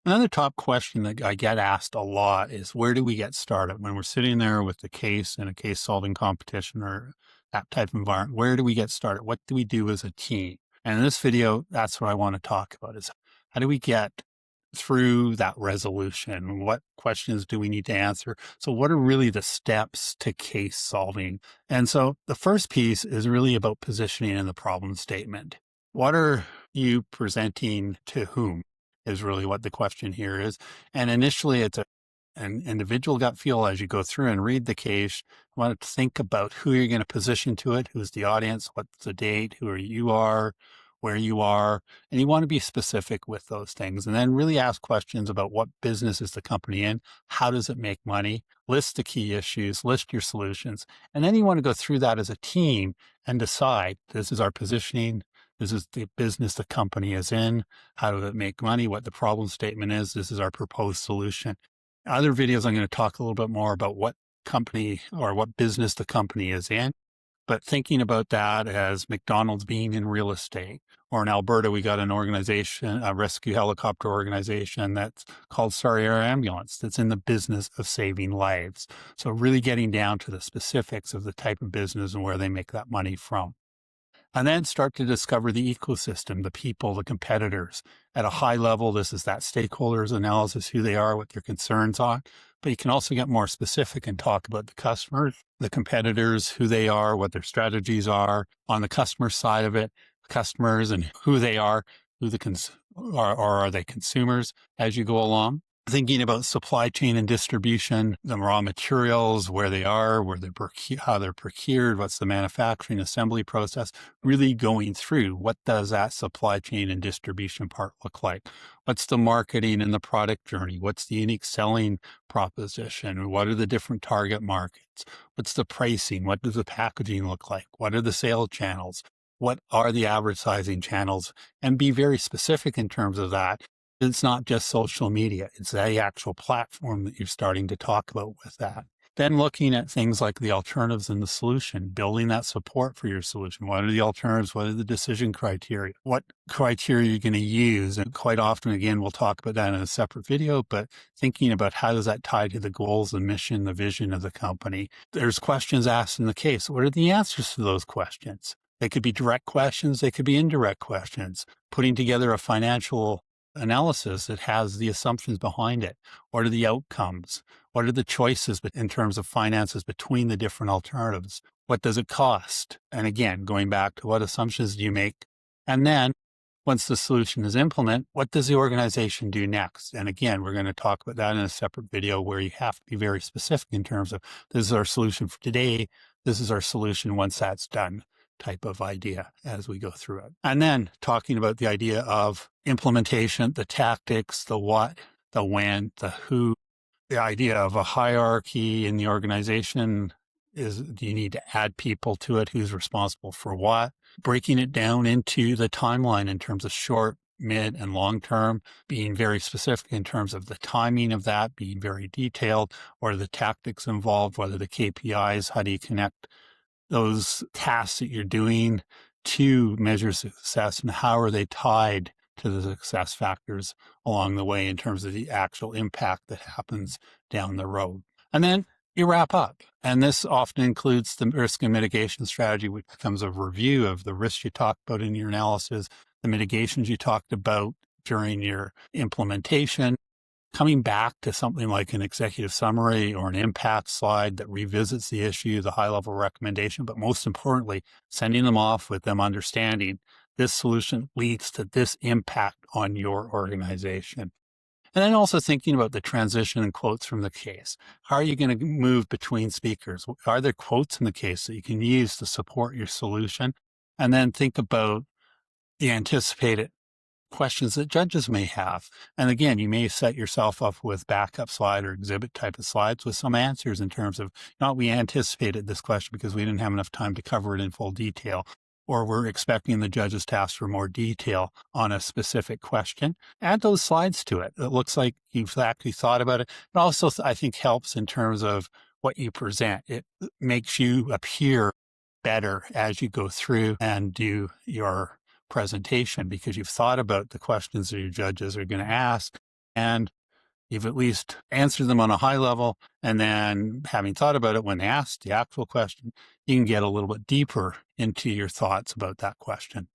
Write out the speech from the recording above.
Another top question that I get asked a lot is where do we get started when we're sitting there with the case in a case solving competition or that type of environment? Where do we get started? What do we do as a team? And in this video, that's what I want to talk about is how do we get through that resolution? What questions do we need to answer? So what are really the steps to case solving? And so the first piece is really about positioning in the problem statement. What are you presenting to whom is really what the question here is. And initially it's an individual gut feel as you go through and read the case. You want to think about who you're going to position to it, who's the audience, what's the date, you are, where you are, and you want to be specific with those things. And then really ask questions about what business is the company in, how does it make money, list the key issues, list your solutions. And then you want to go through that as a team and decide this is our positioning, this is the business the company is in, how does it make money, what the problem statement is, this is our proposed solution. Other videos, I'm going to talk a little bit more about what company or what business the company is in. But thinking about that as McDonald's being in real estate, or in Alberta, we got an organization, a rescue helicopter organization that's called Sorry Air Ambulance that's in the business of saving lives. So really getting down to the specifics of the type of business and where they make that money from. And then start to discover the ecosystem, the people, the competitors. At a high level, this is that stakeholders analysis, who they are, what their concerns are. But you can also get more specific and talk about the customers, the competitors, who they are, what their strategies are. On the customer side of it, customers and who they are, or are they consumers as you go along. Thinking about supply chain and distribution, the raw materials, where they are, how they're procured, what's the manufacturing assembly process, really going through what does that supply chain and distribution part look like? What's the marketing and the product journey? What's the unique selling proposition? What are the different target markets? What's the pricing? What does the packaging look like? What are the sales channels? What are the advertising channels? And be very specific in terms of that. It's not just social media. It's the actual platform that you're starting to talk about with that. Then looking at things like the alternatives and the solution, building that support for your solution. What are the alternatives? What are the decision criteria? What criteria you're going to use? And quite often, again, we'll talk about that in a separate video, but thinking about how does that tie to the goals, the mission, the vision of the company. There's questions asked in the case. What are the answers to those questions? They could be direct questions. They could be indirect questions. Putting together a financial analysis that has the assumptions behind it. What are the outcomes? What are the choices in terms of finances between the different alternatives? What does it cost? And again, going back to what assumptions do you make? And then once the solution is implemented, what does the organization do next? And again, we're going to talk about that in a separate video where you have to be very specific in terms of this is our solution for today. This is our solution once that's done type of idea as we go through it. And then talking about the idea of implementation, the tactics, the what, the when, the who, the idea of a hierarchy in the organization is, do you need to add people to it? Who's responsible for what? Breaking it down into the timeline in terms of short, mid, and long term, being very specific in terms of the timing of that, being very detailed, what are the tactics involved, what are the KPIs, how do you connect those tasks that you're doing to measure success, and how are they tied to the success factors along the way in terms of the actual impact that happens down the road. And then you wrap up. And this often includes the risk and mitigation strategy, which becomes a review of the risks you talked about in your analysis, the mitigations you talked about during your implementation, coming back to something like an executive summary or an impact slide that revisits the issue, the high-level recommendation, but most importantly, sending them off with them understanding this solution leads to this impact on your organization. And then also thinking about the transition and quotes from the case. How are you going to move between speakers? Are there quotes in the case that you can use to support your solution? And then think about the anticipated questions that judges may have. And again, you may set yourself up with backup slide or exhibit type of slides with some answers in terms of, not we anticipated this question because we didn't have enough time to cover it in full detail, or we're expecting the judges to ask for more detail on a specific question. Add those slides to it. It looks like you've actually thought about it. It also, I think, helps in terms of what you present. It makes you appear better as you go through and do your presentation because you've thought about the questions that your judges are going to ask and you've at least answered them on a high level. And then having thought about it when they ask the actual question, you can get a little bit deeper into your thoughts about that question.